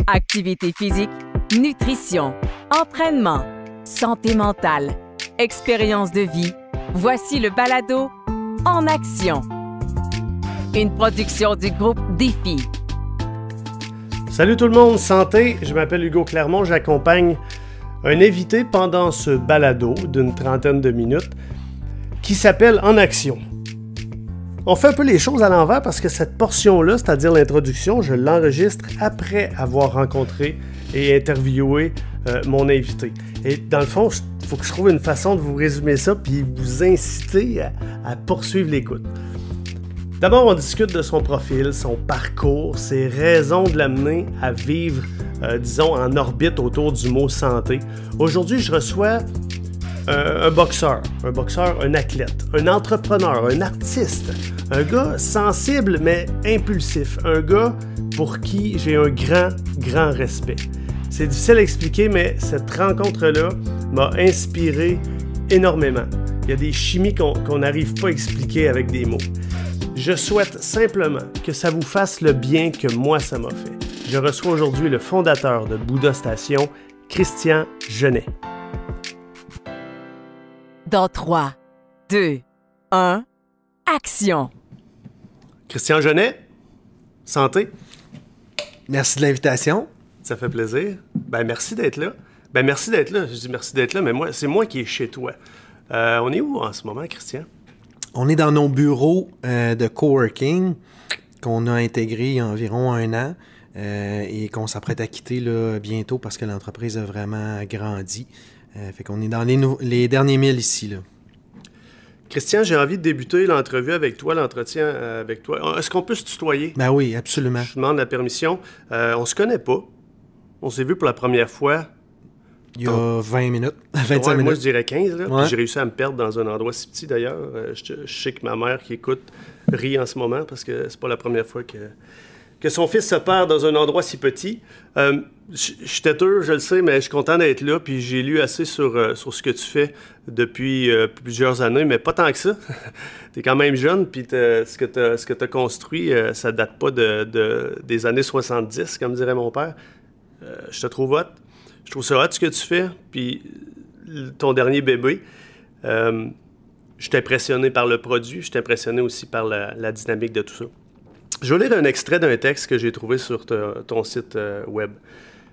Activité physique, nutrition, entraînement, santé mentale, expérience de vie. Voici le balado En action. Une production du groupe Défi. Salut tout le monde, santé, je m'appelle Hugo Clermont, j'accompagne un invité pendant ce balado d'une trentaine de minutes qui s'appelle En action. On fait un peu les choses à l'envers parce que cette portion-là, c'est-à-dire l'introduction, je l'enregistre après avoir rencontré et interviewé mon invité. Et dans le fond, il faut que je trouve une façon de vous résumer ça puis vous inciter à poursuivre l'écoute. D'abord, on discute de son profil, son parcours, ses raisons de l'amener à vivre, disons, en orbite autour du mot santé. Aujourd'hui, je reçois un boxeur, un athlète, un entrepreneur, un artiste, un gars sensible mais impulsif, un gars pour qui j'ai un grand respect. C'est difficile à expliquer, mais cette rencontre-là m'a inspiré énormément. Il y a des chimies qu'on n'arrive pas à expliquer avec des mots. Je souhaite simplement que ça vous fasse le bien que moi ça m'a fait. Je reçois aujourd'hui le fondateur de Bouddha Station, Christian Genet. Dans 3, 2, 1, action! Christian Genet, santé. Merci de l'invitation. Ça fait plaisir. Merci d'être là. Merci d'être là. Je dis merci d'être là, mais c'est moi qui est chez toi. On est où en ce moment, Christian? On est dans nos bureaux de coworking qu'on a intégrés il y a environ 1 an et qu'on s'apprête à quitter là, bientôt parce que l'entreprise a vraiment grandi. Fait qu'on est dans les derniers milles ici, là. Christian, j'ai envie de débuter l'entrevue avec toi, l'entretien avec toi. Est-ce qu'on peut se tutoyer? Ben oui, absolument. Je demande la permission. On se connaît pas. On s'est vu pour la première fois. Il y a 20 minutes, 25 minutes. Moi, je dirais 15. Là. Ouais. J'ai réussi à me perdre dans un endroit si petit, d'ailleurs. Je sais que ma mère qui écoute rit en ce moment parce que c'est pas la première fois que son fils se perd dans un endroit si petit. Je suis têteux, je le sais, mais je suis content d'être là. Puis j'ai lu assez sur ce que tu fais depuis plusieurs années, mais pas tant que ça. Tu es quand même jeune, puis ce que tu as construit, ça date pas des années 70, comme dirait mon père. Je te trouve hot. Je trouve ça hot ce que tu fais. Puis ton dernier bébé, je suis impressionné par le produit. Je suis impressionné aussi par la dynamique de tout ça. Je vais lire un extrait d'un texte que j'ai trouvé sur ton site web.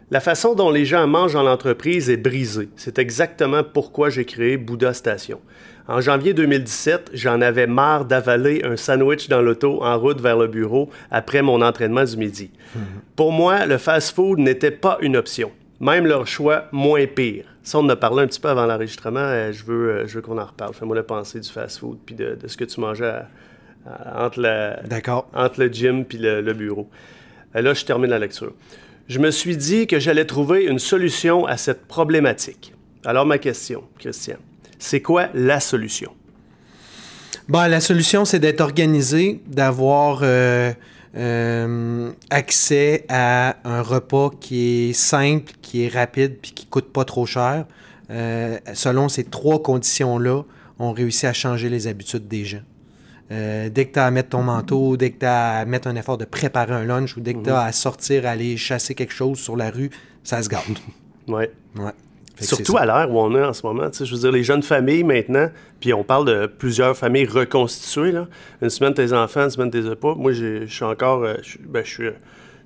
La façon dont les gens mangent dans l'entreprise est brisée. C'est exactement pourquoi j'ai créé Bouddha Station. En janvier 2017, j'en avais marre d'avaler un sandwich dans l'auto en route vers le bureau après mon entraînement du midi. Pour moi, le fast-food n'était pas une option. Même leur choix, moins pire. Ça, on en a parlé un petit peu avant l'enregistrement. Je veux qu'on en reparle. Fais-moi le penser du fast-food puis de ce que tu mangeais entre le gym puis le bureau. Là, je termine la lecture. Je me suis dit que j'allais trouver une solution à cette problématique. Alors, ma question, Christian, c'est quoi la solution? La solution, c'est d'être organisé, d'avoir accès à un repas qui est simple, qui est rapide puis qui coûte pas trop cher. Selon ces 3 conditions-là, on réussit à changer les habitudes des gens. Dès que tu as à mettre ton manteau, dès que tu as à mettre un effort de préparer un lunch ou dès que tu as à sortir, aller chasser quelque chose sur la rue, ça se gâte. Oui. Ouais. Surtout à l'heure où on est en ce moment. Je veux dire, les jeunes familles maintenant, puis on parle de plusieurs familles reconstituées. Là. Une semaine tes enfants, une semaine tes pas. Moi, je suis encore... je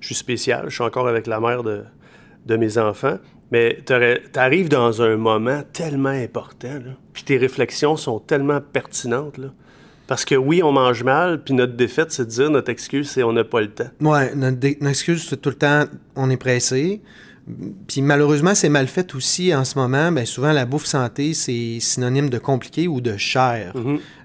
suis spécial. Je suis encore avec la mère de mes enfants. Mais t'arrives dans un moment tellement important, là, puis tes réflexions sont tellement pertinentes, là. Parce que oui, on mange mal, puis notre défaite, c'est de dire notre excuse, c'est on n'a pas le temps. Oui, notre excuse, c'est tout le temps, on est pressé. Puis malheureusement, c'est mal fait aussi en ce moment. Souvent, la bouffe santé, c'est synonyme de compliqué ou de cher.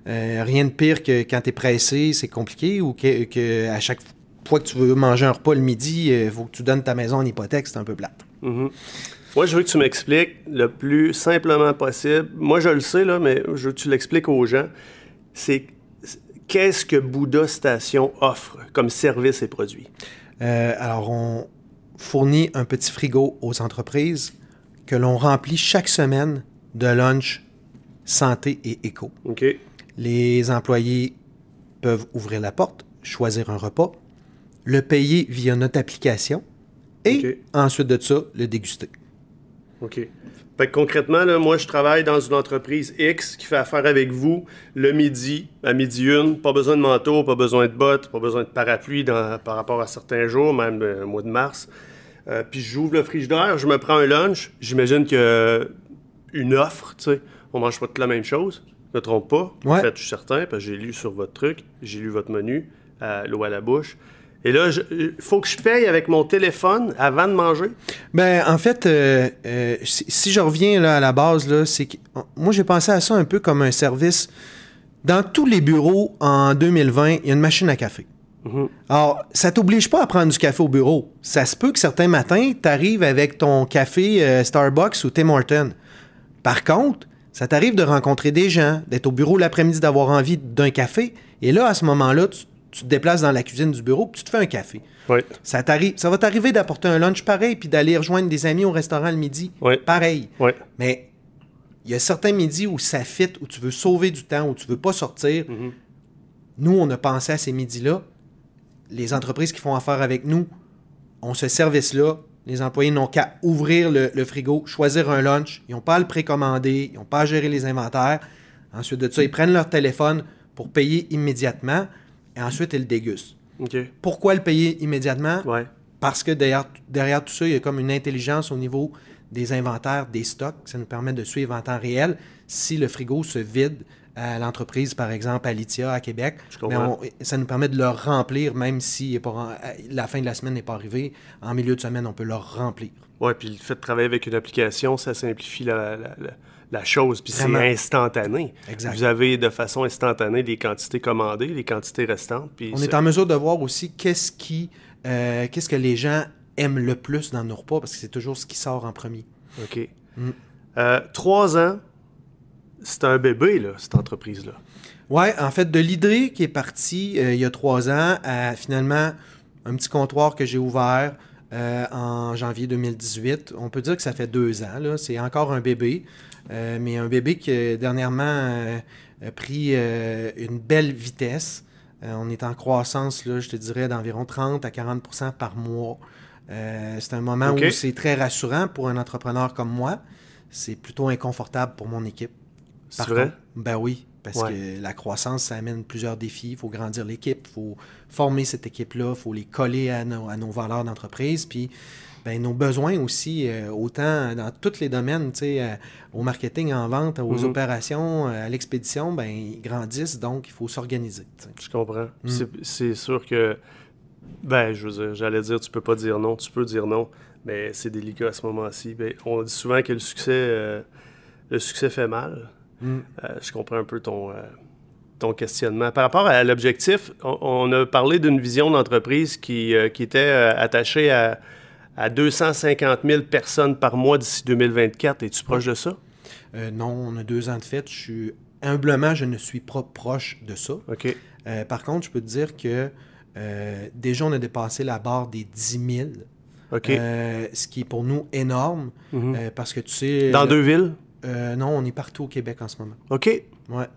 Rien de pire que quand tu es pressé, c'est compliqué, ou que à chaque fois que tu veux manger un repas le midi, il faut que tu donnes ta maison en hypothèque, c'est un peu plate. Moi, je veux que tu m'expliques le plus simplement possible. Moi, je le sais, là, mais je veux que tu l'expliques aux gens. C'est qu'est-ce que Bouddha Station offre comme service et produits? Alors, on fournit un petit frigo aux entreprises que l'on remplit chaque semaine de lunch santé et éco. OK. Les employés peuvent ouvrir la porte, choisir un repas, le payer via notre application et ensuite de ça, le déguster. OK. Fait que concrètement, là, moi, je travaille dans une entreprise X qui fait affaire avec vous le midi, à midi 1. Pas besoin de manteau, pas besoin de bottes, pas besoin de parapluie par rapport à certains jours, même le mois de mars. Puis j'ouvre le frigidaire, je me prends un lunch. J'imagine qu'une offre, tu sais, on mange pas toute la même chose. Je me trompe pas. Ouais. En fait, je suis certain, parce que j'ai lu sur votre truc, j'ai lu votre menu, l'eau à la bouche. Et là, il faut que je paye avec mon téléphone avant de manger? Ben, en fait, si je reviens là, à la base, là, c'est que moi, j'ai pensé à ça un peu comme un service. Dans tous les bureaux, en 2020, il y a une machine à café. Alors, ça t'oblige pas à prendre du café au bureau. Ça se peut que certains matins, tu arrives avec ton café Starbucks ou Tim Hortons. Par contre, ça t'arrive de rencontrer des gens, d'être au bureau l'après-midi, d'avoir envie d'un café. Et là, à ce moment-là, tu te déplaces dans la cuisine du bureau et tu te fais un café. Oui. Ça va t'arriver d'apporter un lunch pareil puis d'aller rejoindre des amis au restaurant le midi. Oui. Pareil. Oui. Mais il y a certains midis où ça fit, où tu veux sauver du temps, où tu veux pas sortir. Nous, on a pensé à ces midis-là. Les entreprises qui font affaire avec nous ont ce service-là. Les employés n'ont qu'à ouvrir le frigo, choisir un lunch. Ils n'ont pas à le précommander, ils n'ont pas à gérer les inventaires. Ensuite de ça, ils prennent leur téléphone pour payer immédiatement. Et ensuite, ils le dégustent. OK. Pourquoi le payer immédiatement? Ouais. Parce que derrière tout ça, il y a comme une intelligence au niveau des inventaires, des stocks. Ça nous permet de suivre en temps réel si le frigo se vide à l'entreprise, par exemple, à Lithia, à Québec. Ça nous permet de le remplir, même si la fin de la semaine n'est pas arrivée. En milieu de semaine, on peut le remplir. Oui, puis le fait de travailler avec une application, ça simplifie la chose, puis Vraiment. c'est instantané. Exact. Vous avez de façon instantanée les quantités commandées, les quantités restantes. Puis on est en mesure de voir aussi qu'est-ce que les gens aiment le plus dans nos repas, parce que c'est toujours ce qui sort en premier. OK. 3 ans, c'est un bébé, là, cette entreprise-là. Oui, en fait, de l'idée qui est partie il y a 3 ans à finalement un petit comptoir que j'ai ouvert en janvier 2018. On peut dire que ça fait 2 ans. Là. C'est encore un bébé, mais un bébé qui dernièrement a pris une belle vitesse. On est en croissance, là, je te dirais, d'environ 30 à 40 % par mois. C'est un moment où c'est très rassurant pour un entrepreneur comme moi. C'est plutôt inconfortable pour mon équipe. C'est vrai? Ben oui, parce que la croissance, ça amène plusieurs défis. Il faut grandir l'équipe, il faut former cette équipe-là, il faut les coller à nos valeurs d'entreprise. Puis nos besoins aussi, autant dans tous les domaines, au marketing, en vente, aux opérations, à l'expédition, ils grandissent, donc il faut s'organiser. Je comprends. C'est sûr que, je veux dire, j'allais dire, tu peux pas dire non, tu peux dire non, mais c'est délicat à ce moment-ci. On dit souvent que le succès fait mal. Je comprends un peu ton questionnement. Par rapport à l'objectif, on a parlé d'une vision d'entreprise qui était attachée à 250 000 personnes par mois d'ici 2024. Es-tu proche de ça? Non, on a 2 ans de fête. Humblement, je ne suis pas proche de ça. OK. Par contre, je peux te dire que déjà, on a dépassé la barre des 10 000. OK. Ce qui est pour nous énorme, parce que tu sais... Dans 2 villes? Non, on est partout au Québec en ce moment. OK. Ouais.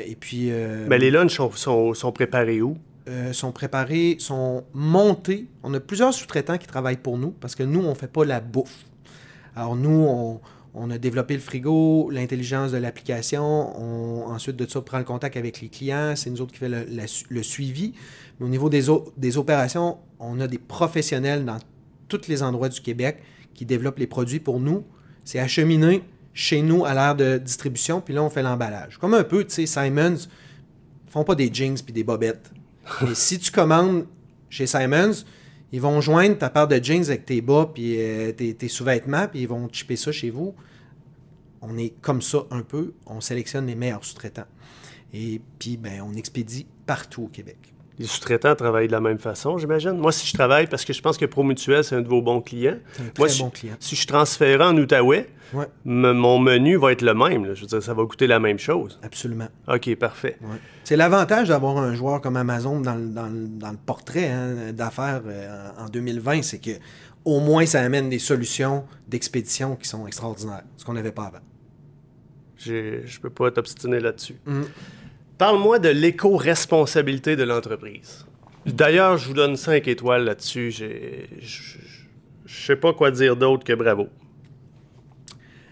Et puis... les lunchs sont préparés où? Sont préparés, sont montés. On a plusieurs sous-traitants qui travaillent pour nous, parce que nous, on ne fait pas la bouffe. Alors nous, on a développé le frigo, l'intelligence de l'application. Ensuite de ça, on prend le contact avec les clients. C'est nous autres qui fait le suivi. Mais au niveau des opérations, on a des professionnels dans tous les endroits du Québec qui développent les produits pour nous. C'est acheminé chez nous à l'ère de distribution, puis là, on fait l'emballage. Comme un peu, tu sais, Simons ne font pas des jeans puis des bobettes. Mais si tu commandes chez Simons, ils vont joindre ta paire de jeans avec tes bas puis tes sous-vêtements, puis ils vont chipper ça chez vous. On est comme ça un peu. On sélectionne les meilleurs sous-traitants. Et puis, on expédie partout au Québec. Les sous-traitants travaillent de la même façon, j'imagine. Moi, si je travaille, parce que je pense que ProMutuel, c'est un de vos bons clients. C'est un très bon client. Si je transfère en Outaouais, mon menu va être le même. Là. Je veux dire, ça va coûter la même chose. Absolument. OK, parfait. Ouais. C'est l'avantage d'avoir un joueur comme Amazon dans le portrait d'affaires en 2020, c'est que au moins, ça amène des solutions d'expédition qui sont extraordinaires, ce qu'on n'avait pas avant. Je peux pas t'obstiner là-dessus. Parle-moi de l'éco-responsabilité de l'entreprise. D'ailleurs, je vous donne 5 étoiles là-dessus. Je sais pas quoi dire d'autre que bravo.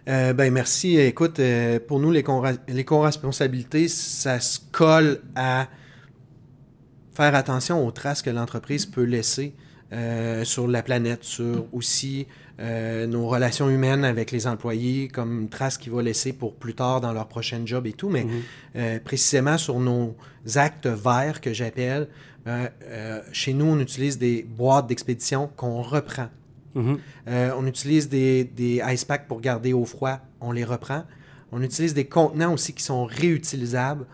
Ben merci. Écoute, pour nous, l'éco-responsabilité, ça se colle à faire attention aux traces que l'entreprise peut laisser sur la planète, sur aussi nos relations humaines avec les employés, comme une trace qu'ils vont laisser pour plus tard dans leur prochain job et tout, mais précisément sur nos actes verts que j'appelle, chez nous, on utilise des boîtes d'expédition qu'on reprend. On utilise des ice packs pour garder au froid, on les reprend. On utilise des contenants aussi qui sont réutilisables.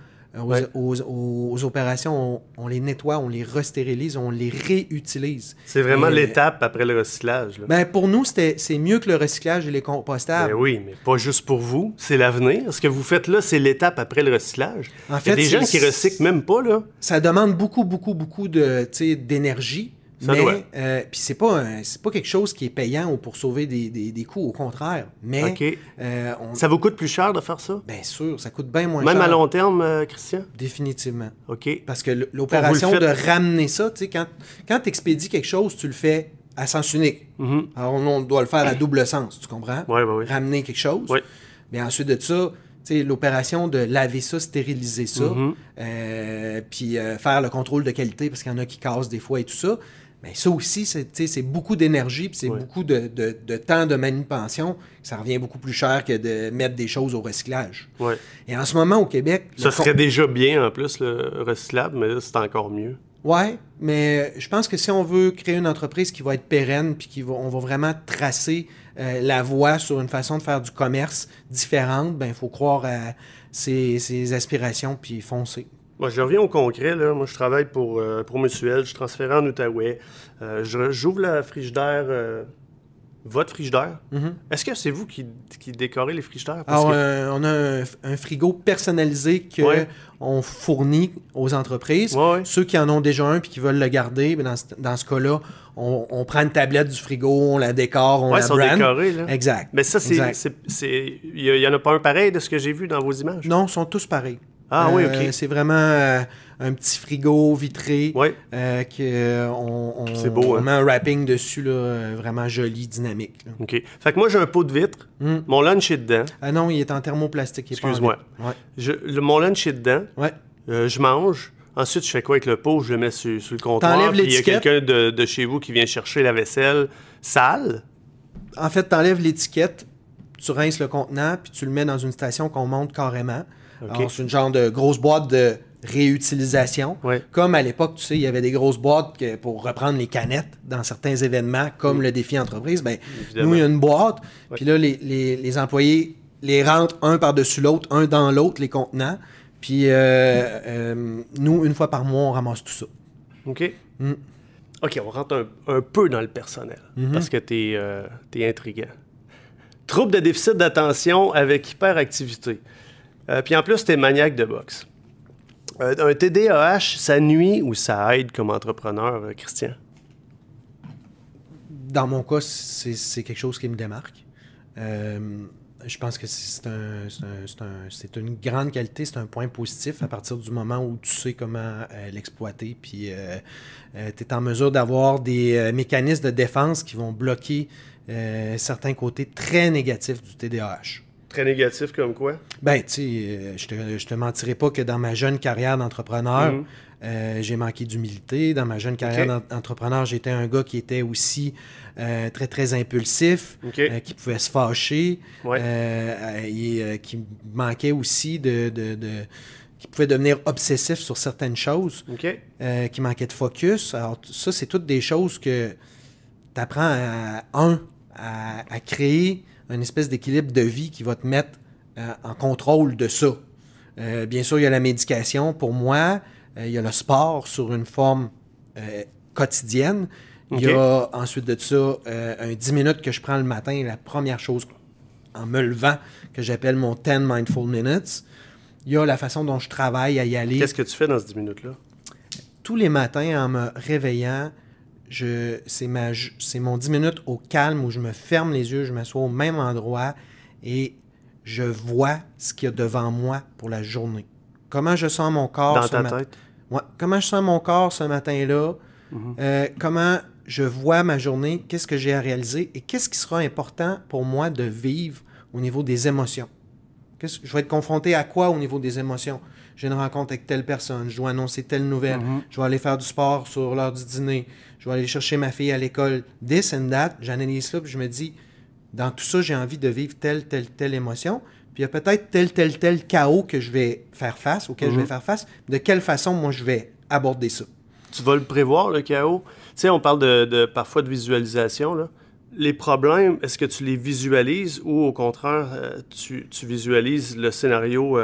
Aux opérations, on les nettoie, on les restérilise, on les réutilise. C'est vraiment l'étape après le recyclage. Là. Ben pour nous, c'est mieux que le recyclage et les compostables. Ben oui, mais pas juste pour vous. C'est l'avenir. Ce que vous faites là, c'est l'étape après le recyclage. En fait, il y a des gens qui recyclent même pas. Là. Ça demande beaucoup d'énergie. Mais puis c'est pas quelque chose qui est payant ou pour sauver des coûts, au contraire. Mais ça vous coûte plus cher de faire ça? Bien sûr, ça coûte bien moins cher. Même à long terme, Christian? Définitivement. OK. Parce que l'opération de ramener ça, tu sais, quand tu expédies quelque chose, tu le fais à sens unique. Alors on doit le faire à double sens, tu comprends? Oui. Ramener quelque chose. Oui. Mais ensuite de ça, l'opération de laver ça, stériliser ça, puis faire le contrôle de qualité, parce qu'il y en a qui cassent des fois et tout ça. Bien, ça aussi, c'est beaucoup d'énergie, puis c'est beaucoup de temps de manutention. Ça revient beaucoup plus cher que de mettre des choses au recyclage. Ouais. Et en ce moment, au Québec... Ça serait déjà bien, en plus, le recyclable, mais là, c'est encore mieux. Oui, mais je pense que si on veut créer une entreprise qui va être pérenne, puis on va vraiment tracer la voie sur une façon de faire du commerce différente, bien, il faut croire à ses aspirations, puis foncer. Moi, je reviens au concret. Là. Moi, je travaille pour Mutuelle. Je suis transféré en Outaouais. J'ouvre la frigidaire, votre frigidaire. Est-ce que c'est vous qui décorez les frigidaires? Alors, on a un frigo personnalisé qu'on fournit aux entreprises. Ceux qui en ont déjà un et qui veulent le garder, dans ce cas-là, on prend une tablette du frigo, on la décore, on la brand. Ils sont décorés, là. Exact. Mais ça, il n'y en a pas un pareil de ce que j'ai vu dans vos images? Non, ils sont tous pareils. Ah oui, OK. C'est vraiment un petit frigo vitré. C'est beau, on met un wrapping dessus, là, vraiment joli, dynamique. Là. OK. Fait que moi, j'ai un pot de vitre. Mon lunch est dedans. Ah non, il est en thermoplastique. Excuse-moi. Mon lunch est dedans. Je mange. Ensuite, je fais quoi avec le pot? Je le mets sur le comptoir. Puis il y a quelqu'un de chez vous qui vient chercher la vaisselle sale. En fait, tu enlèves l'étiquette, tu rinces le contenant, puis tu le mets dans une station qu'on monte carrément. Okay. Alors, c'est une genre de grosse boîte de réutilisation. Comme à l'époque, tu sais, il y avait des grosses boîtes pour reprendre les canettes dans certains événements, comme le défi entreprise. Bien, nous, il y a une boîte, puis là, les employés les rentrent un par-dessus l'autre, un dans l'autre, les contenants. Puis nous, une fois par mois, on ramasse tout ça. OK. OK, on rentre un peu dans le personnel, parce que t'es intriguant. Trouble de déficit d'attention avec hyperactivité. Puis en plus, t'es maniaque de boxe. Un TDAH, ça nuit ou ça aide comme entrepreneur, Christian? Dans mon cas, c'est quelque chose qui me démarque. Je pense que c'est une grande qualité, c'est un point positif à partir du moment où tu sais comment l'exploiter. Puis tu es en mesure d'avoir des mécanismes de défense qui vont bloquer certains côtés très négatifs du TDAH. Très négatif comme quoi? Ben, tu sais, je te mentirai pas que dans ma jeune carrière d'entrepreneur, j'ai manqué d'humilité. Dans ma jeune carrière d'entrepreneur, j'étais un gars qui était aussi très, très impulsif, qui pouvait se fâcher, et qui manquait aussi qui pouvait devenir obsessif sur certaines choses, qui manquait de focus. Alors, ça, c'est toutes des choses que tu apprends à créer une espèce d'équilibre de vie qui va te mettre en contrôle de ça. Bien sûr, il y a la médication. Pour moi, il y a le sport sur une forme quotidienne. Il y a ensuite de ça un 10 minutes que je prends le matin, la première chose en me levant, que j'appelle mon 10 Mindful Minutes. Il y a la façon dont je travaille à y aller. Qu'est-ce que tu fais dans ce 10 minutes-là? Tous les matins, en me réveillant, c'est mon 10 minutes au calme où je me ferme les yeux, je m'assois au même endroit et je vois ce qu'il y a devant moi pour la journée. Comment je sens mon corps. Dans ta tête? Ouais. Comment je sens mon corps ce matin-là, comment je vois ma journée, qu'est-ce que j'ai à réaliser et qu'est-ce qui sera important pour moi de vivre au niveau des émotions. Je vais être confronté à quoi au niveau des émotions? J'ai une rencontre avec telle personne, je dois annoncer telle nouvelle, je vais aller faire du sport sur l'heure du dîner, je vais aller chercher ma fille à l'école, this and that, j'analyse ça, puis je me dis, dans tout ça, j'ai envie de vivre telle émotion, puis il y a peut-être tel chaos que je vais faire face, auquel je vais faire face, de quelle façon, moi, je vais aborder ça. Tu vas le prévoir, le chaos? Tu sais, on parle parfois de visualisation, là. Les problèmes, est-ce que tu les visualises ou au contraire, tu visualises le scénario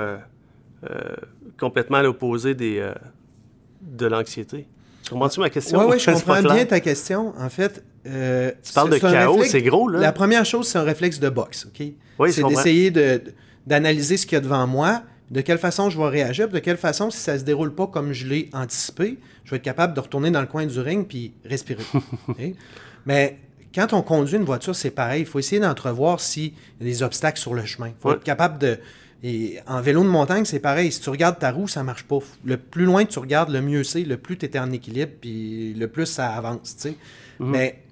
complètement à l'opposé de l'anxiété? Comprends-tu ma question? Oui, je comprends bien ta question. En fait, tu parles de chaos, c'est gros, là? La première chose, c'est un réflexe de boxe, OK? Oui, c'est d'essayer d'analyser ce qu'il y a devant moi, de quelle façon je vais réagir, de quelle façon, si ça ne se déroule pas comme je l'ai anticipé, je vais être capable de retourner dans le coin du ring puis respirer. Okay? Mais quand on conduit une voiture, c'est pareil. Il faut essayer d'entrevoir s'il y a des obstacles sur le chemin. Il faut être capable de... Et en vélo de montagne, c'est pareil. Si tu regardes ta roue, ça ne marche pas. Le plus loin que tu regardes, le mieux c'est, le plus tu es en équilibre, puis le plus ça avance. Tu sais. Mais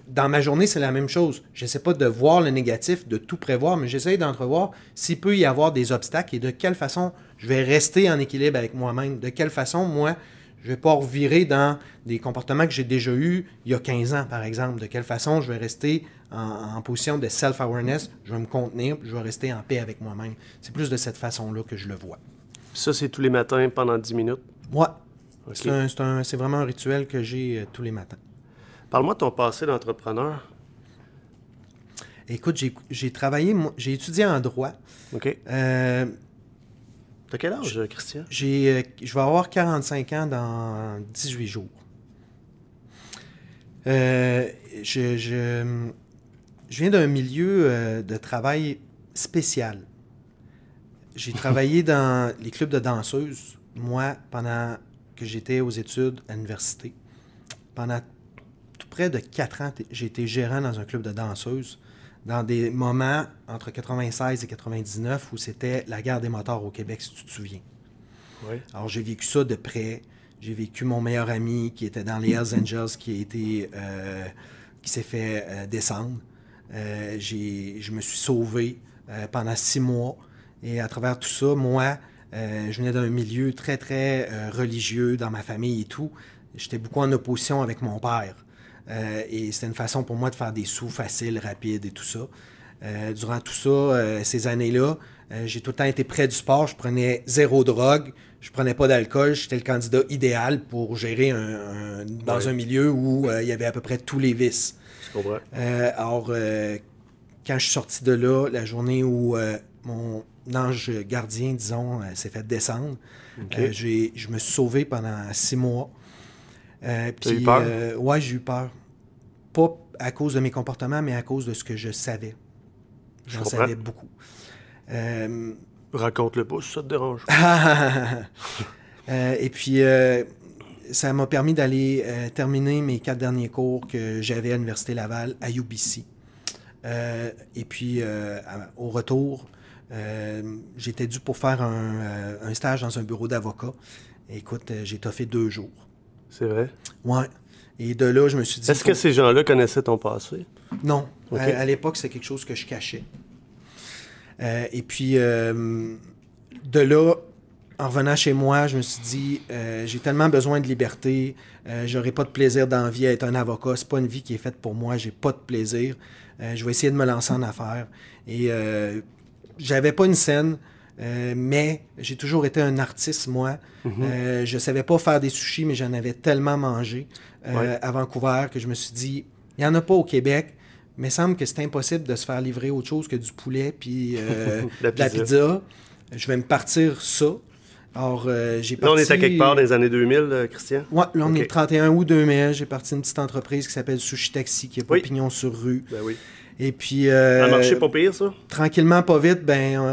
dans ma journée, c'est la même chose. Je n'essaie pas de voir le négatif, de tout prévoir, mais j'essaie d'entrevoir s'il peut y avoir des obstacles et de quelle façon je vais rester en équilibre avec moi-même. De quelle façon, moi, je ne vais pas revirer dans des comportements que j'ai déjà eus il y a 15 ans, par exemple. De quelle façon je vais rester en position de self-awareness, je vais me contenir, puis je vais rester en paix avec moi-même. C'est plus de cette façon-là que je le vois. Ça, c'est tous les matins pendant 10 minutes? Oui. Okay. C'est vraiment un rituel que j'ai tous les matins. Parle-moi de ton passé d'entrepreneur. Écoute, j'ai travaillé, j'ai étudié en droit. OK. T'as quel âge, Christian? Je vais avoir 45 ans dans 18 jours. Je viens d'un milieu de travail spécial. J'ai travaillé dans les clubs de danseuses, moi, pendant que j'étais aux études à l'université. Pendant tout près de 4 ans, j'ai été gérant dans un club de danseuses, dans des moments entre 96 et 99 où c'était la guerre des motards au Québec, si tu te souviens. Oui. Alors, j'ai vécu ça de près. J'ai vécu mon meilleur ami qui était dans les Hells Angels, qui s'est fait descendre. Je me suis sauvé pendant 6 mois. Et à travers tout ça, moi, je venais d'un milieu très, très religieux dans ma famille et tout. J'étais beaucoup en opposition avec mon père. Et c'était une façon pour moi de faire des sous faciles, rapides et tout ça. Durant tout ça, ces années-là, j'ai tout le temps été près du sport. Je prenais 0 drogue. Je prenais pas d'alcool. J'étais le candidat idéal pour gérer dans un milieu où il y avait à peu près tous les vices. Je comprends. Alors, quand je suis sorti de là, la journée où mon ange gardien, disons, s'est fait descendre, okay. Je me suis sauvé pendant 6 mois. T'as eu peur? Ouais, j'ai eu peur. Pas à cause de mes comportements, mais à cause de ce que je savais. J'en savais beaucoup. Raconte-le pas, si ça te dérange. Et puis, ça m'a permis d'aller terminer mes 4 derniers cours que j'avais à l'Université Laval, à UBC. Et puis, au retour, j'étais dû pour faire un stage dans un bureau d'avocat. Écoute, j'ai toffé 2 jours. C'est vrai? Ouais. Et de là, je me suis dit... Est-ce que ces gens-là connaissaient ton passé? Non. Okay. À l'époque, c'est quelque chose que je cachais. Et puis, de là, en revenant chez moi, je me suis dit, j'ai tellement besoin de liberté, j'aurai pas de plaisir dans la vie à être un avocat, c'est pas une vie qui est faite pour moi, j'ai pas de plaisir. Je vais essayer de me lancer en affaires. Et j'avais pas une scène, mais j'ai toujours été un artiste, moi. Je savais pas faire des sushis, mais j'en avais tellement mangé à Vancouver que je me suis dit, il n'y en a pas au Québec, mais il semble que c'est impossible de se faire livrer autre chose que du poulet puis de la pizza. Je vais me partir ça. Alors, j'ai parti... Là, on est à quelque part dans les années 2000, Christian? Oui, là, on est le 31 août 2000. J'ai parti une petite entreprise qui s'appelle Sushi Taxi, qui est pas pignon sur rue. Ben oui. Et puis... ça a marché pas pire, ça? Tranquillement, pas vite,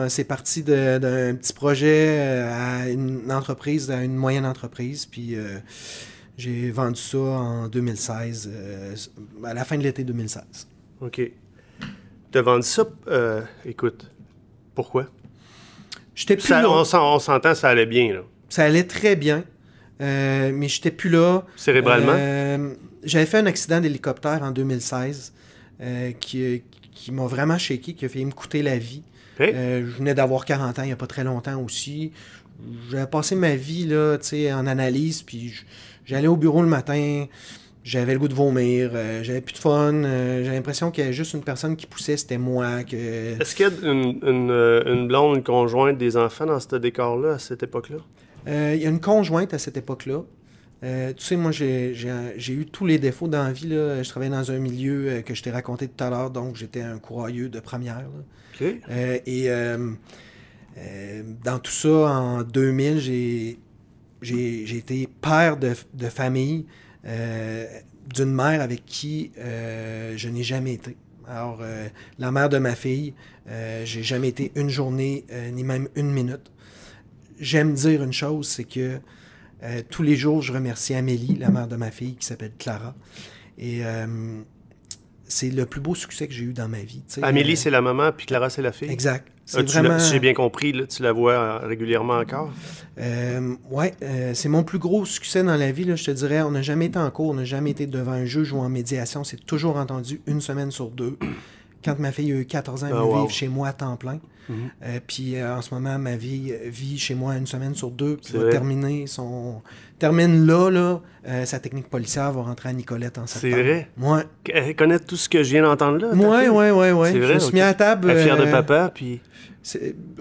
c'est parti d'un petit projet à une entreprise, à une moyenne entreprise. Puis j'ai vendu ça en 2016, à la fin de l'été 2016. OK. Tu as vendu ça, écoute, pourquoi? J'étais plus on s'entend, ça allait bien, là. Ça allait très bien. mais j'étais plus là. Cérébralement? J'avais fait un accident d'hélicoptère en 2016 qui m'a vraiment shaké, qui a failli me coûter la vie. Okay. Je venais d'avoir 40 ans il n'y a pas très longtemps aussi. J'avais passé ma vie là, en analyse, puis j'allais au bureau le matin, j'avais le goût de vomir, j'avais plus de fun, j'avais l'impression qu'il y avait juste une personne qui poussait, c'était moi. Est-ce qu'il y a une blonde, une conjointe, des enfants dans ce décor-là, à cette époque-là? Il y a une conjointe à cette époque-là. Tu sais, moi, j'ai eu tous les défauts dans la vie. Là. Je travaillais dans un milieu que je t'ai raconté tout à l'heure, donc j'étais un courageux de première. Là. Okay. Dans tout ça, en 2000, j'ai été père de famille d'une mère avec qui je n'ai jamais été. Alors, la mère de ma fille, j'ai jamais été une journée, ni même une minute. J'aime dire une chose, c'est que tous les jours, je remercie Amélie, la mère de ma fille, qui s'appelle Clara. Et c'est le plus beau succès que j'ai eu dans ma vie. Amélie, c'est la maman, puis Clara, c'est la fille? Exact. Si j'ai bien compris, là, tu la vois régulièrement encore? Oui, c'est mon plus gros succès dans la vie. Là, je te dirais, on n'a jamais été en cours, on n'a jamais été devant un juge ou en médiation. C'est toujours entendu une semaine sur deux. Quand ma fille a eu 14 ans, elle veut vivre chez moi à temps plein. Mm-hmm. Puis en ce moment, ma vie vit chez moi une semaine sur deux. Puis va termine là, sa technique policière va rentrer à Nicolette en septembre. C'est vrai? Ouais. Elle connaît tout ce que je viens d'entendre là? Oui. C'est vrai? Je me suis mis à table. Elle est fière de papa, puis...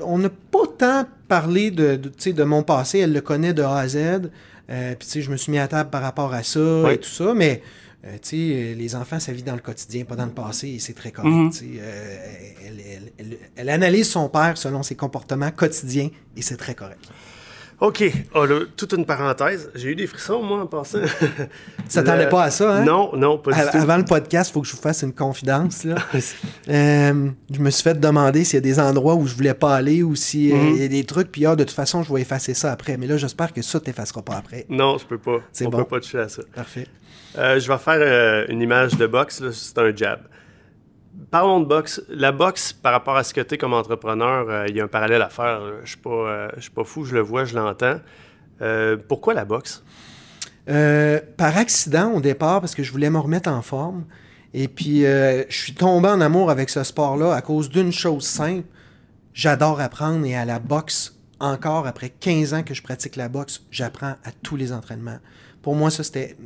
On n'a pas tant parlé de mon passé. Elle le connaît de A à Z. Puis je me suis mis à table par rapport à ça et tout ça, mais... les enfants, ça vit dans le quotidien, pas dans le passé, et c'est très correct. Mm-hmm. Elle analyse son père selon ses comportements quotidiens, et c'est très correct. OK. Oh, là, toute une parenthèse. J'ai eu des frissons, moi, en passant. Tu t'attendais pas à ça, hein? Non, pas du tout. Avant le podcast, il faut que je vous fasse une confidence. Là. Je me suis fait demander s'il y a des endroits où je voulais pas aller ou s'il y a des trucs, puis de toute façon, je vais effacer ça après. Mais là, j'espère que ça t'effacera pas après. Non, je peux pas. On peut pas toucher à ça. Parfait. Je vais faire une image de boxe. Là, c'est un jab. Parlons de boxe. La boxe, par rapport à ce que tu es comme entrepreneur, il y a un parallèle à faire. Je suis pas fou, je le vois, je l'entends. Pourquoi la boxe? Par accident au départ, parce que je voulais me remettre en forme. Et puis, je suis tombé en amour avec ce sport-là à cause d'une chose simple. J'adore apprendre et à la boxe, encore après 15 ans que je pratique la boxe, j'apprends à tous les entraînements. Pour moi, ça, c'était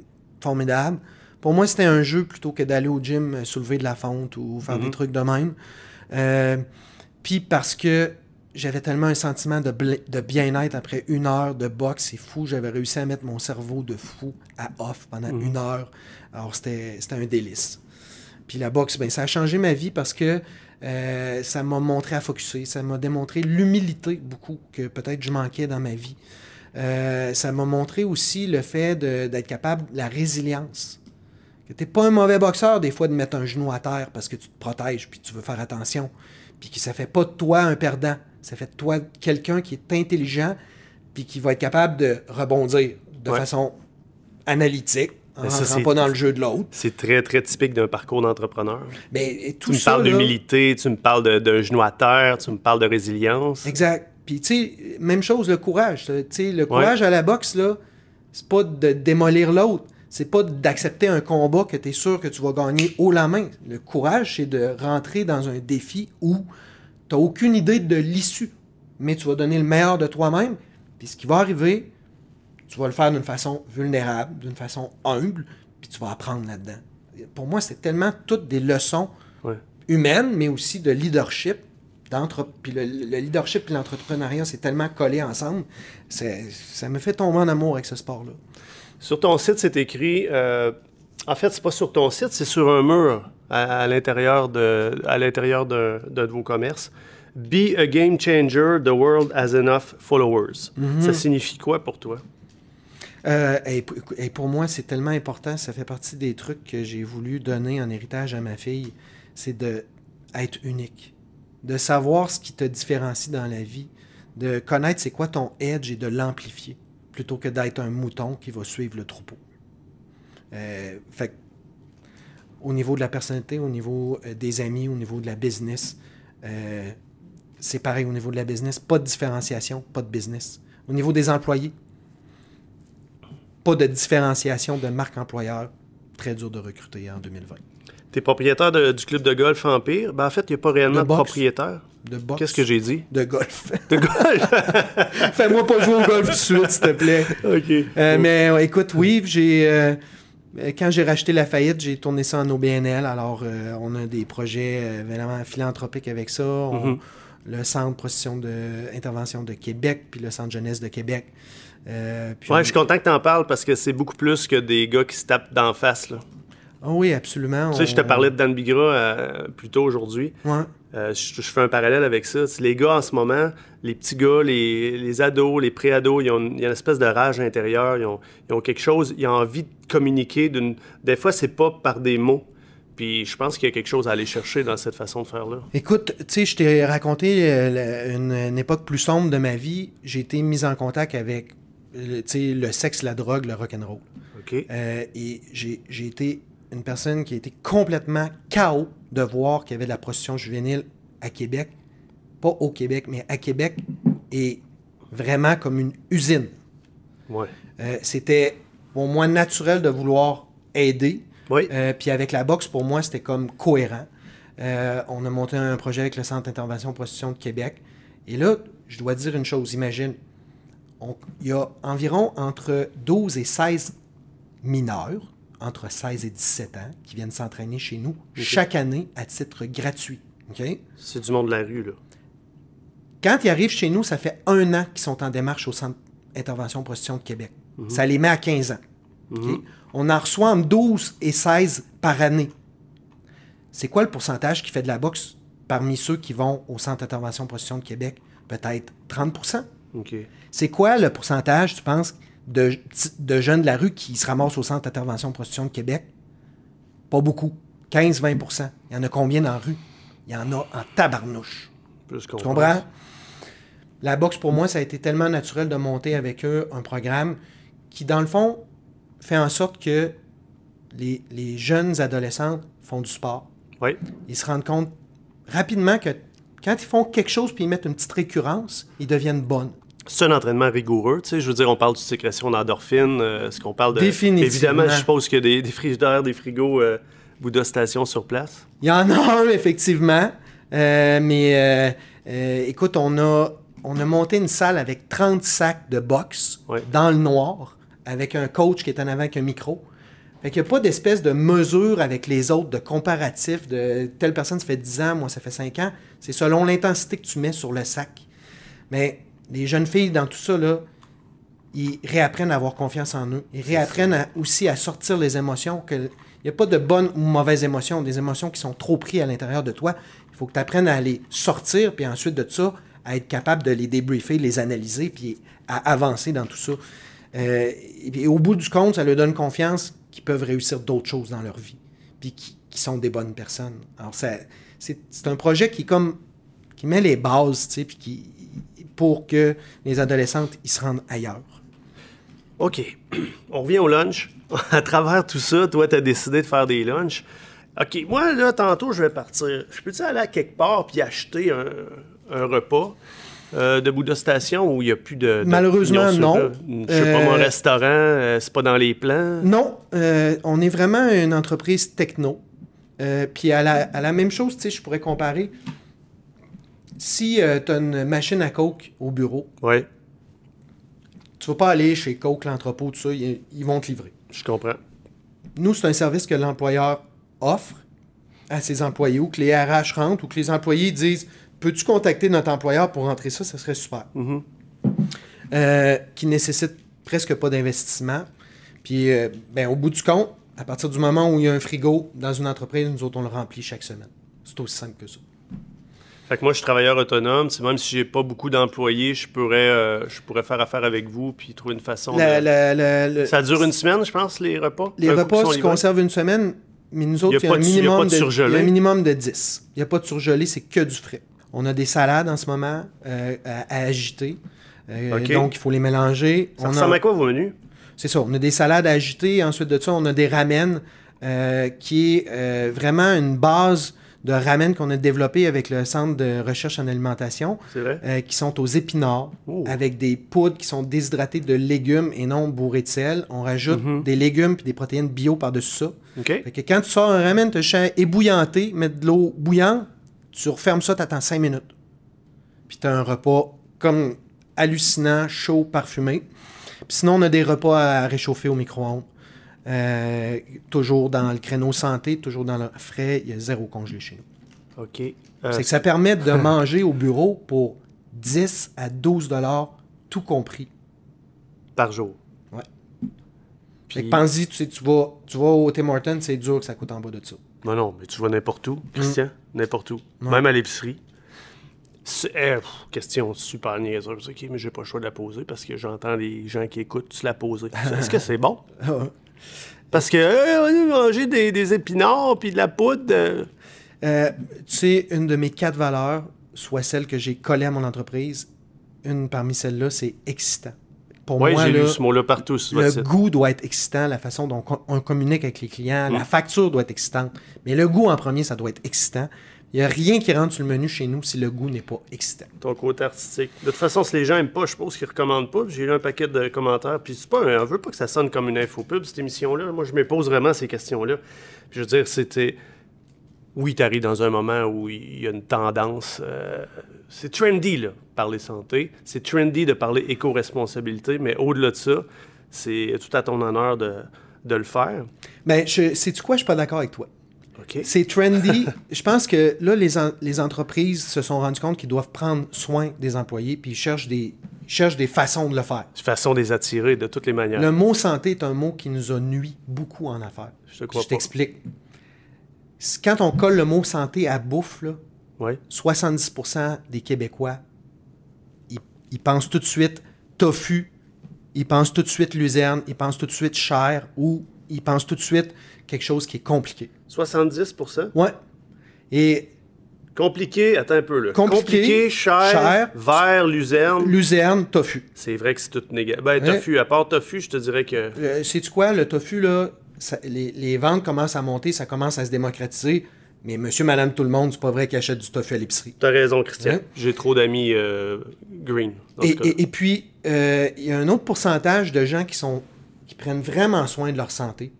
formidable. Pour moi, c'était un jeu plutôt que d'aller au gym soulever de la fonte ou faire des trucs de même. Puis parce que j'avais tellement un sentiment de bien-être après une heure de boxe, c'est fou. J'avais réussi à mettre mon cerveau de fou à off pendant une heure. Alors, c'était un délice. Puis la boxe, ça a changé ma vie parce que ça m'a montré à focusser. Ça m'a démontré l'humilité beaucoup que peut-être je manquais dans ma vie. Ça m'a montré aussi le fait d'être capable, la résilience. Que tu n'es pas un mauvais boxeur, des fois, de mettre un genou à terre parce que tu te protèges puis tu veux faire attention. Puis que ça fait pas de toi un perdant. Ça fait de toi quelqu'un qui est intelligent puis qui va être capable de rebondir de façon analytique, en ne rentrant pas dans le jeu de l'autre. C'est très, très typique d'un parcours d'entrepreneur. Tu me parles d'humilité, tu me parles d'un genou à terre, tu me parles de résilience. Exact. Puis, tu sais, même chose, le courage. Le courage à la boxe, là, c'est pas de démolir l'autre. C'est pas d'accepter un combat que tu es sûr que tu vas gagner haut la main. Le courage, c'est de rentrer dans un défi où tu n'as aucune idée de l'issue, mais tu vas donner le meilleur de toi-même. Puis ce qui va arriver, tu vas le faire d'une façon vulnérable, d'une façon humble, puis tu vas apprendre là-dedans. Pour moi, c'est tellement toutes des leçons humaines, mais aussi de leadership. Puis le leadership et l'entrepreneuriat, c'est tellement collé ensemble. Ça me fait tomber en amour avec ce sport-là. Sur ton site, c'est écrit... en fait, c'est pas sur ton site, c'est sur un mur à l'intérieur de vos commerces. « Be a game changer, the world has enough followers ». Ça signifie quoi pour toi? Et pour moi, c'est tellement important. Ça fait partie des trucs que j'ai voulu donner en héritage à ma fille. C'est d'être unique. De savoir ce qui te différencie dans la vie. De connaître c'est quoi ton edge et de l'amplifier. Plutôt que d'être un mouton qui va suivre le troupeau. Fait au niveau de la personnalité, au niveau des amis, au niveau de la business, c'est pareil au niveau de la business. Pas de différenciation, pas de business. Au niveau des employés, pas de différenciation de marque employeur. Très dur de recruter en 2020. Tu es propriétaire du club de golf Empire. Ben, en fait, il n'y a pas réellement de propriétaire. De boxe. Qu'est-ce que j'ai dit? De golf. De golf? Fais-moi pas jouer au golf tout de suite, s'il te plaît. OK. Mais écoute, oui, quand j'ai racheté Lafayette, j'ai tourné ça en OBNL. Alors, on a des projets vraiment philanthropiques avec ça. Le Centre Procession d'Intervention de Québec, puis le Centre Jeunesse de Québec. Je suis content que tu en parles parce que c'est beaucoup plus que des gars qui se tapent d'en face, là. Oh oui, absolument. Tu sais, je te parlais de Dan Bigra plus tôt aujourd'hui. Ouais. Je fais un parallèle avec ça. Les gars, en ce moment, les petits gars, les ados, les pré-ados, il y a une espèce de rage intérieure. Ils ont quelque chose, ils ont envie de communiquer. Des fois, c'est pas par des mots. Puis je pense qu'il y a quelque chose à aller chercher dans cette façon de faire-là. Écoute, tu sais, je t'ai raconté une époque plus sombre de ma vie. J'ai été mis en contact avec le sexe, la drogue, le rock'n'roll. OK. Et j'ai été une personne qui a été complètement KO de voir qu'il y avait de la prostitution juvénile à Québec. Pas au Québec, mais à Québec. Et vraiment comme une usine. Ouais. C'était pour moi naturel de vouloir aider. Oui. Puis avec la boxe, pour moi, c'était comme cohérent. On a monté un projet avec le Centre d'intervention prostitution de Québec. Et là, je dois dire une chose. Imagine, il y a environ entre 12 et 16 mineurs, entre 16 et 17 ans, qui viennent s'entraîner chez nous chaque année à titre gratuit. Okay? C'est du monde de la rue, là. Quand ils arrivent chez nous, ça fait 1 an qu'ils sont en démarche au Centre d'intervention prostitution de Québec. Ça les met à 15 ans. Okay? On en reçoit entre 12 et 16 par année. C'est quoi le pourcentage qui fait de la boxe parmi ceux qui vont au Centre d'intervention prostitution de Québec? Peut-être 30%. Okay. C'est quoi le pourcentage, tu penses, de jeunes de la rue qui se ramassent au Centre d'intervention prostitution de Québec? Pas beaucoup. 15-20%. Il y en a combien dans la rue? Il y en a en tabarnouche. Plus qu'on tu comprends? La boxe, pour moi, ça a été tellement naturel de monter avec eux un programme qui, dans le fond, fait en sorte que les jeunes adolescentes font du sport. Oui. Ils se rendent compte rapidement que quand ils font quelque chose puis ils mettent une petite récurrence, ils deviennent bonnes. C'est un entraînement rigoureux, tu sais. Je veux dire, on parle de sécrétion d'endorphine, est-ce qu'on parle de... Définitivement. Évidemment, je suppose qu'il y a des frigidaires, des frigos Bouddha Station sur place. Il y en a un, effectivement. Écoute, on a monté une salle avec 30 sacs de boxe dans le noir, avec un coach qui est en avant avec un micro. Fait qu'il n'y a pas d'espèce de mesure avec les autres, de comparatif, de telle personne, ça fait 10 ans, moi, ça fait 5 ans. C'est selon l'intensité que tu mets sur le sac. Mais les jeunes filles, dans tout ça, là, ils réapprennent à avoir confiance en eux. Ils réapprennent aussi à sortir les émotions. Il n'y a pas de bonnes ou mauvaises émotions, des émotions qui sont trop prises à l'intérieur de toi. Il faut que tu apprennes à les sortir, puis ensuite de ça, à être capable de les débriefer, les analyser, puis à avancer dans tout ça. Et puis, au bout du compte, ça leur donne confiance qu'ils peuvent réussir d'autres choses dans leur vie, puis qui sont des bonnes personnes. Alors, c'est un projet qui met les bases, tu sais, puis pour que les adolescentes ils se rendent ailleurs. OK. On revient au lunch. À travers tout ça, toi, tu as décidé de faire des lunchs. OK, moi, là, tantôt, je vais partir. Je peux-tu aller à quelque part puis acheter un repas de Bouddha Station où il n'y a plus de... Malheureusement, non. Je sais pas, mon restaurant, c'est pas dans les plans? Non. On est vraiment une entreprise techno. Puis à la même chose, tu sais, je pourrais comparer. Si tu as une machine à coke au bureau, tu vas pas aller chez Coke, l'entrepôt, tout ça, ils vont te livrer. Je comprends. Nous, c'est un service que l'employeur offre à ses employés, ou que les RH rentrent, ou que les employés disent « Peux-tu contacter notre employeur pour rentrer ça? Ça serait super. Qui nécessite presque pas d'investissement. Puis, au bout du compte, à partir du moment où il y a un frigo dans une entreprise, nous autres, on le remplit chaque semaine. C'est aussi simple que ça. Fait que moi, je suis travailleur autonome. Même si j'ai pas beaucoup d'employés, je pourrais faire affaire avec vous puis trouver une façon Ça dure une semaine, je pense, les repas? Les repas se conservent une semaine, mais nous autres, il y a un minimum de 10. Il n'y a pas de surgelé, c'est que du frais. On a des salades en ce moment à agiter. Donc, il faut les mélanger. Ça ressemble à quoi, vos menus? C'est ça. On a des salades à agiter. Ensuite de ça, on a des ramen qui est vraiment une base de ramen qu'on a développé avec le Centre de recherche en alimentation, C'est vrai? qui sont aux épinards, Oh. avec des poudres qui sont déshydratées de légumes et non bourrées de sel. On rajoute des légumes et des protéines bio par-dessus ça. OK. Fait que quand tu sors un ramen, tu as ébouillanté, mettre de l'eau bouillante, tu refermes ça, tu attends 5 minutes. Puis tu as un repas comme hallucinant, chaud, parfumé. Puis sinon, on a des repas à réchauffer au micro-ondes. Toujours dans le créneau santé, toujours dans le frais, il y a 0 congelé chez nous. OK. C'est que ça permet de manger au bureau pour 10 à 12 $ tout compris. Par jour. Ouais. Puis... Fait que pense-y, tu vas au Tim Hortons, c'est dur que ça coûte en bas de ça. Non, mais tu vas n'importe où, Christian, n'importe où. Ouais. Même à l'épicerie. Question super niaiseuse, OK, mais j'ai pas le choix de la poser parce que j'entends les gens qui écoutent se la poser. Est-ce que c'est bon? Parce que on a mangé des épinards puis de la poudre. Tu sais, une de mes 4 valeurs, soit celle que j'ai collée à mon entreprise, une parmi celles-là, c'est excitant. Pour Oui, moi, j'ai là, lu ce mot-là partout sur votre le site. goût doit être excitant, la façon dont on communique avec les clients, la facture doit être excitante. Mais le goût en premier, ça doit être excitant. Il n'y a rien qui rentre sur le menu chez nous si le goût n'est pas excitant. Ton côté artistique. De toute façon, si les gens n'aiment pas, je suppose qu'ils ne recommandent pas. J'ai lu un paquet de commentaires. Puis c'est pas on veut pas que ça sonne comme une infopub, cette émission-là. Moi, je me pose vraiment ces questions-là. Puis je veux dire, c'était... Oui, tu arrives dans un moment où il y a une tendance... c'est trendy, là, parler santé. C'est trendy de parler éco-responsabilité. Mais au-delà de ça, c'est tout à ton honneur de le faire. Bien, sais-tu quoi? Je suis pas d'accord avec toi. OK. C'est trendy. Je pense que là, les entreprises se sont rendues compte qu'ils doivent prendre soin des employés, puis ils cherchent des façons de le faire. C'est façon de les attirer de toutes les manières. Le mot santé est un mot qui nous a nui beaucoup en affaires. Je te crois pas. t'explique. Quand on colle le mot santé à bouffe, là, Ouais. 70% des Québécois, ils pensent tout de suite tofu, ils pensent tout de suite luzerne, ils pensent tout de suite chair ou ils pensent tout de suite quelque chose qui est compliqué. 70%? Ouais. Et Compliqué, attends un peu là. Compliqué, cher, vert, luzerne. luzerne, tofu. C'est vrai que c'est tout négatif. Ben, tofu, à part tofu, je te dirais que... Sais-tu quoi? Le tofu, là, les ventes commencent à monter, ça commence à se démocratiser. Mais monsieur, madame, tout le monde, c'est pas vrai qu'ils achètent du tofu à l'épicerie. T'as raison, Christian. Ouais. J'ai trop d'amis green. dans ce cas-là. Et puis, il y a un autre pourcentage de gens qui prennent vraiment soin de leur santé.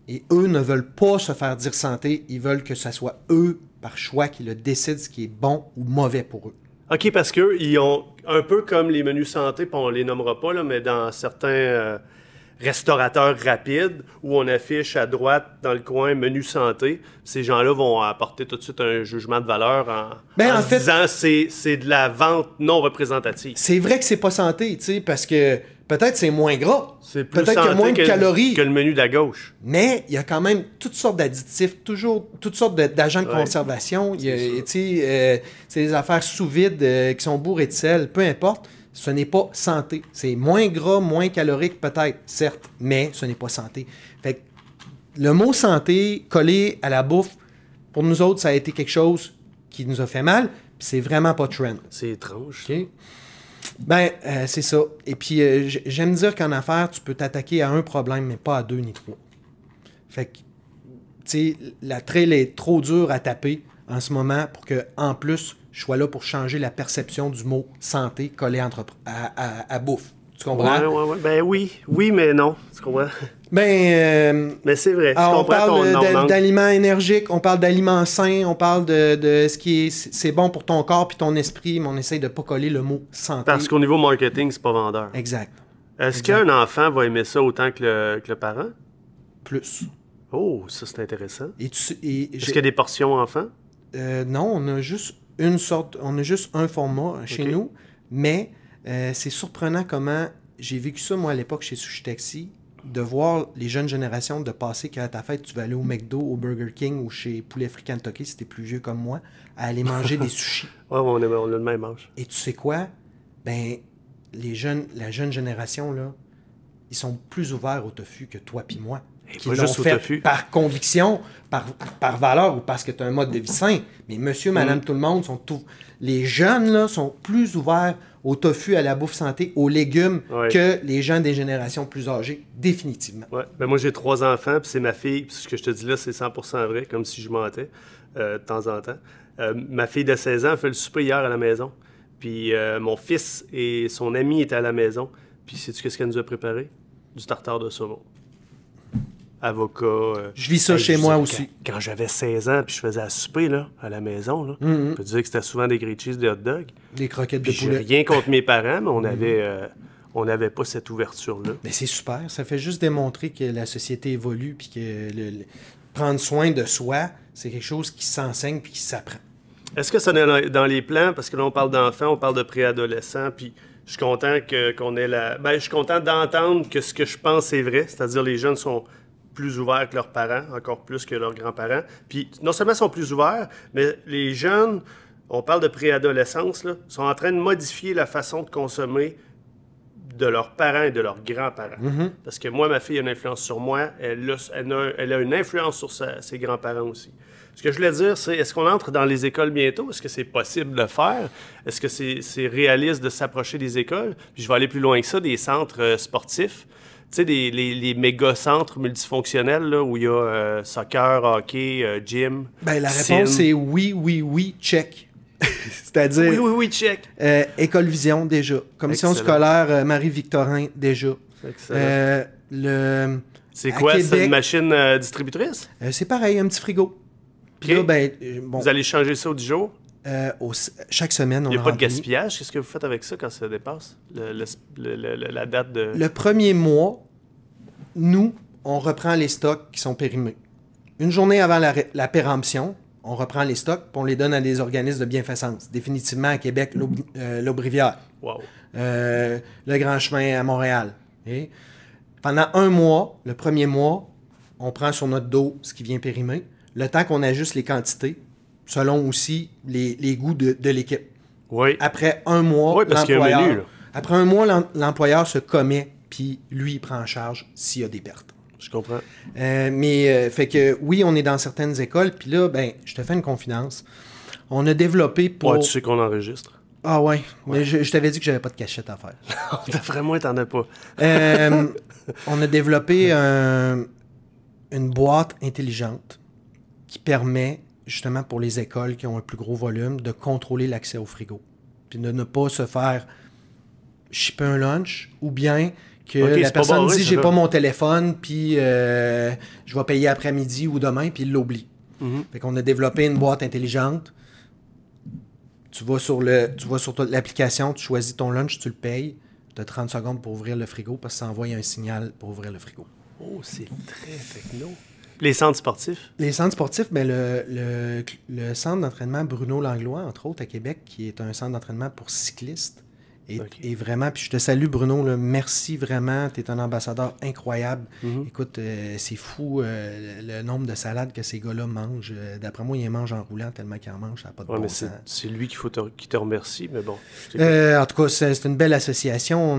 Et eux ne veulent pas se faire dire santé, ils veulent que ce soit eux, par choix, qui le décident ce qui est bon ou mauvais pour eux. OK, parce qu'eux, ils ont un peu comme les menus santé, puis on les nommera pas, là, mais dans certains restaurateurs rapides, où on affiche à droite, dans le coin, menu santé, ces gens-là vont apporter tout de suite un jugement de valeur en fait, disant c'est de la vente non représentative. C'est vrai que c'est pas santé, tu sais, parce que peut-être c'est moins gras, C'est plus peut-être qu'il y a santé moins de calories, que le menu de la gauche. mais il y a quand même toutes sortes d'additifs, toujours toutes sortes d'agents de conservation. Il y a, tu sais, c'est des affaires sous vide qui sont bourrées de sel, peu importe. Ce n'est pas santé. C'est moins gras, moins calorique peut-être, certes, mais ce n'est pas santé. Fait que le mot santé collé à la bouffe, pour nous autres, ça a été quelque chose qui nous a fait mal, puis c'est vraiment pas trend. C'est étrange. OK? Ben, c'est ça. Et puis, j'aime dire qu'en affaires, tu peux t'attaquer à un problème, mais pas à 2 ni 3. Fait que, tu sais, la trail est trop dure à taper en ce moment pour que, en plus, je sois là pour changer la perception du mot santé collé à bouffe. Tu comprends? Ouais. Ben oui, mais non. Tu comprends? Ben, Mais c'est vrai. Je on comprends parle ton manque. d'aliments énergiques, on parle d'aliments sains, on parle de ce qui est c'est bon pour ton corps puis ton esprit, mais on essaye de pas coller le mot santé. Parce qu'au niveau marketing, c'est pas vendeur. Exact. Est-ce qu'un enfant va aimer ça autant que le parent? Plus. Oh, ça c'est intéressant. Est-ce Est-ce qu'il y a des portions enfants? non, on a juste on a juste un format chez Ok. nous, mais c'est surprenant comment j'ai vécu ça, moi, à l'époque, chez Sushi Taxi, de voir les jeunes générations de passer qu'à ta fête, tu vas aller au McDo, au Burger King ou chez Poulet Frit Kentucky, si t'es plus vieux comme moi, à aller manger des sushis. Ouais, on a le même âge. Et tu sais quoi? Ben, la jeune génération, là, ils sont plus ouverts au tofu que toi puis moi. qui pas l'ont juste au fait tofu. par conviction, par valeur ou parce que tu as un mode de vie sain. Mais monsieur, madame, tout le monde, les jeunes là, sont plus ouverts au tofu, à la bouffe santé, aux légumes que les gens des générations plus âgées, définitivement. Ouais. Ben moi, j'ai 3 enfants, puis c'est ma fille, puis ce que je te dis là, c'est 100% vrai, comme si je mentais de temps en temps. Ma fille de 16 ans a fait le souper hier à la maison. Puis mon fils et son ami étaient à la maison. Puis sais-tu qu'est-ce qu'elle nous a préparé? Du tartare de saumon. Avocat. Je vis ça chez moi aussi. Quand j'avais 16 ans, puis je faisais à souper là, à la maison, là, je peux te dire que c'était souvent des grilled cheese, des hot dogs. Des croquettes Puis de j'ai poulet. rien contre mes parents, mais on n'avait pas cette ouverture-là. Mais c'est super. Ça fait juste démontrer que la société évolue puis que prendre soin de soi, c'est quelque chose qui s'enseigne puis qui s'apprend. Est-ce que ça est dans les plans? Parce que là, on parle d'enfants, on parle de préadolescents, puis je suis content qu'on ait la... Ben, je suis content d'entendre que ce que je pense est vrai, c'est-à-dire les jeunes sont plus ouverts que leurs parents, encore plus que leurs grands-parents. Puis non seulement sont plus ouverts, mais les jeunes, on parle de préadolescence, là, sont en train de modifier la façon de consommer de leurs parents et de leurs grands-parents. Parce que moi, ma fille a une influence sur moi, elle a une influence sur ses grands-parents aussi. Ce que je voulais dire, c'est, est-ce qu'on entre dans les écoles bientôt? Est-ce que c'est possible de le faire? Est-ce que c'est réaliste de s'approcher des écoles? Puis je vais aller plus loin que ça, des centres sportifs. Tu sais, les méga-centres multifonctionnels, là, où il y a soccer, hockey, gym, Ben, la réponse est oui, check. C'est-à-dire... Oui, check. École Vision, déjà. Commission scolaire Marie-Victorin, déjà. Excellent. C'est quoi, Québec, c'est une machine distributrice? c'est pareil, un petit frigo. Puis Okay. là, ben, bon, Vous allez changer ça au 10 jours? chaque semaine, on Il n'y a pas de remplit. gaspillage? Qu'est-ce que vous faites avec ça quand ça dépasse? La date de... Le premier mois, nous, on reprend les stocks qui sont périmés. Une journée avant la péremption, on reprend les stocks et on les donne à des organismes de bienfaisance. Définitivement à Québec, l'Aubrivière. Wow. Le Grand Chemin à Montréal. Et pendant un mois, le premier mois, on prend sur notre dos ce qui vient périmer, le temps qu'on ajuste les quantités, selon aussi les goûts de l'équipe. Oui. Après un mois, Oui, parce qu'il y a un menu, là. Après un mois, l'employeur se commet, puis lui, il prend en charge s'il y a des pertes. Je comprends. Fait que oui, on est dans certaines écoles, puis là, ben, je te fais une confidence. On a développé pour... Ouais, tu sais qu'on enregistre. Ah ouais, mais je t'avais dit que j'avais pas de cachette à faire. D'après moi, t'en as pas. On a développé une boîte intelligente qui permet, justement pour les écoles qui ont un plus gros volume, de contrôler l'accès au frigo. Puis de ne pas se faire shipper un lunch, ou bien que la personne dit « j'ai pas mon téléphone, puis je vais payer après-midi ou demain », puis il l'oublie. Fait qu'on a développé une boîte intelligente. Tu vas sur l'application, tu choisis ton lunch, tu le payes. Tu as 30 secondes pour ouvrir le frigo parce que ça envoie un signal pour ouvrir le frigo. Oh, c'est très techno. Les centres sportifs? Les centres sportifs, ben le centre d'entraînement Bruno Langlois, entre autres, à Québec, qui est un centre d'entraînement pour cyclistes, et vraiment, puis je te salue Bruno, là, merci vraiment, tu es un ambassadeur incroyable. Écoute, c'est fou le nombre de salades que ces gars-là mangent. D'après moi, ils les mangent en roulant tellement qu'ils en mangent, ça n'a pas de bon sens. C'est lui qui te remercie, mais bon. En tout cas, c'est une belle association.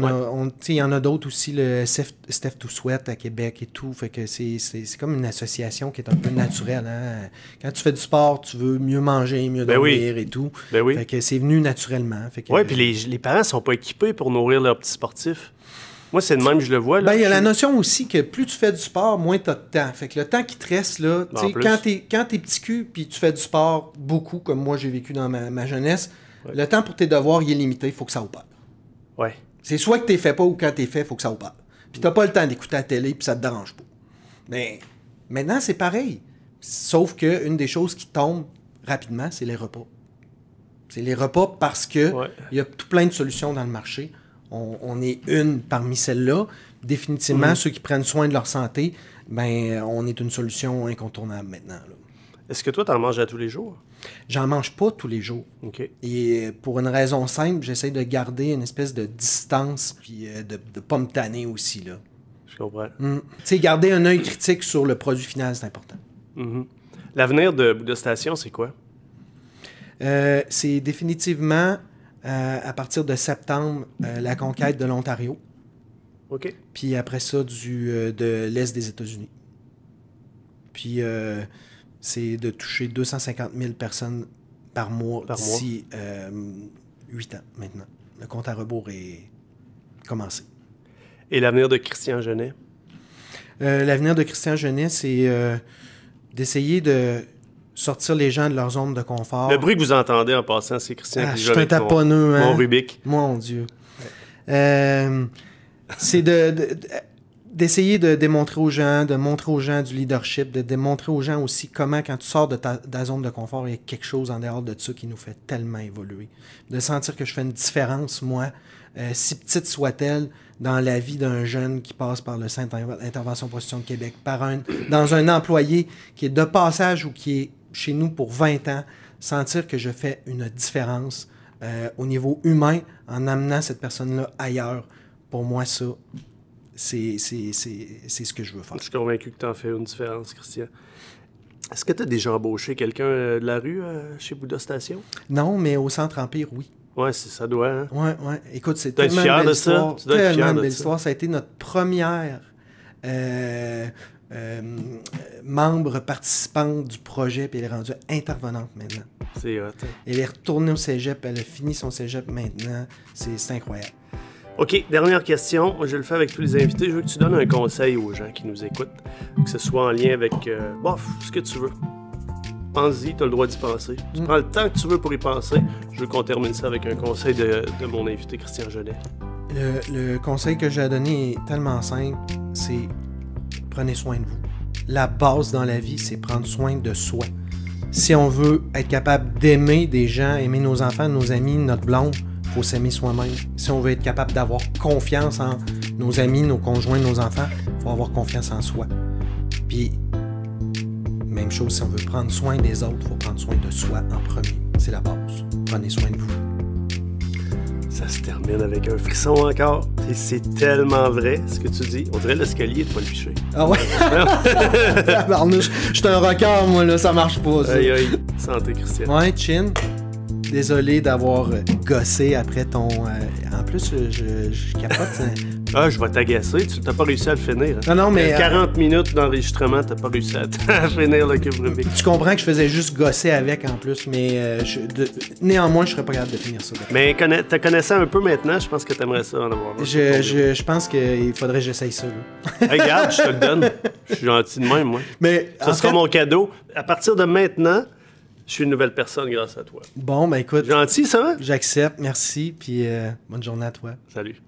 Il y en a d'autres aussi, le Steph to Sweat à Québec et tout. Fait que c'est comme une association qui est un peu naturelle. Hein? Quand tu fais du sport, tu veux mieux manger, mieux dormir et tout. Ben oui. Fait que c'est venu naturellement. Oui, puis les parents sont pas équipés pour nourrir leurs petits sportifs. Moi, c'est de même que je le vois. Ben, il y a la notion aussi que plus tu fais du sport, moins tu as de temps. Fait que le temps qui te reste, là, quand t'es petit cul puis tu fais du sport beaucoup, comme moi j'ai vécu dans ma jeunesse, le temps pour tes devoirs, il est limité, il faut que ça opère. Ouais. C'est soit que t'es fait pas ou quand t'es fait, il faut que ça opère. Puis t'as pas le temps d'écouter la télé puis ça te dérange pas. Mais maintenant, c'est pareil. Sauf que une des choses qui tombe rapidement, c'est les repas. C'est les repas parce que il y a tout plein de solutions dans le marché. On est une parmi celles-là. Définitivement, ceux qui prennent soin de leur santé, ben, on est une solution incontournable maintenant. Là. Est-ce que toi, tu en manges à tous les jours? J'en mange pas tous les jours. OK. Et pour une raison simple, j'essaie de garder une espèce de distance puis de pas me tanner aussi. Là. Je comprends. Tu sais, garder un œil critique sur le produit final, c'est important. L'avenir de Bouddha Station, c'est quoi? C'est définitivement, à partir de septembre, la conquête de l'Ontario. OK. Puis après ça, de l'Est des États-Unis. Puis c'est de toucher 250 000 personnes par mois d'ici 8 ans maintenant. Le compte à rebours est commencé. Et l'avenir de Christian Genet? L'avenir de Christian Genet, c'est d'essayer de sortir les gens de leur zone de confort. Le bruit que vous entendez en passant, c'est Christian qui je joue suis un avec taponneux, mon Rubik. Mon Dieu. C'est d'essayer de démontrer aux gens, de montrer aux gens du leadership, de démontrer aux gens aussi comment, quand tu sors de ta zone de confort, il y a quelque chose en dehors de ça qui nous fait tellement évoluer. De sentir que je fais une différence, moi, si petite soit-elle, dans la vie d'un jeune qui passe par le Centre d'intervention prostitution de Québec, dans un employé qui est de passage ou qui est chez nous pour 20 ans, sentir que je fais une différence au niveau humain en amenant cette personne-là ailleurs. Pour moi, ça, c'est ce que je veux faire. Je suis convaincu que tu en fais une différence, Christian. Est-ce que tu as déjà embauché quelqu'un de la rue chez Bouddha Station? Non, mais au Centre Empire, oui. Oui, ça doit, hein? Oui. Écoute, c'est tellement une belle histoire. Tellement une belle histoire. Ça a été notre première membre participante du projet, puis elle est rendue intervenante maintenant. C'est hot. Hein? Elle est retournée au cégep, elle a fini son cégep maintenant. C'est incroyable. OK, dernière question. Je le fais avec tous les invités. Je veux que tu donnes un conseil aux gens qui nous écoutent, que ce soit en lien avec, ce que tu veux. Pense-y, tu as le droit d'y penser. Tu prends le temps que tu veux pour y penser. Je veux qu'on termine ça avec un conseil de mon invité, Christian Genet. Le conseil que j'ai à donner est tellement simple, c'est prenez soin de vous. La base dans la vie, c'est prendre soin de soi. Si on veut être capable d'aimer des gens, aimer nos enfants, nos amis, notre blonde, il faut s'aimer soi-même. Si on veut être capable d'avoir confiance en nos amis, nos conjoints, nos enfants, il faut avoir confiance en soi. Puis, même chose, si on veut prendre soin des autres, il faut prendre soin de soi en premier. C'est la base. Prenez soin de vous. Ça se termine avec un frisson encore. Et c'est tellement vrai, ce que tu dis. On dirait l'escalier de Paul Piché. Ah ouais? Je suis un rocker, moi, là. Ça marche pas, ça. Aïe, aïe. Santé, Christian. Ouais, Chin. Désolé d'avoir gossé après ton... en plus, je capote. Ah, je vais t'agacer. Tu n'as pas réussi à le finir. Hein? Non, mais... 40 minutes d'enregistrement, tu n'as pas réussi à finir le cube Rubik. Tu comprends que je faisais juste gosser avec en plus, mais néanmoins, je serais pas capable de finir ça. Mais te connaissant un peu maintenant, je pense que tu aimerais ça en avoir. Je pense qu'il faudrait que j'essaye ça. Hey, regarde, je te le donne. Je suis gentil de même, moi. Mais, ça sera mon cadeau. À partir de maintenant... Je suis une nouvelle personne grâce à toi. Bon, ben écoute... Gentil, ça va? J'accepte, merci, puis bonne journée à toi. Salut.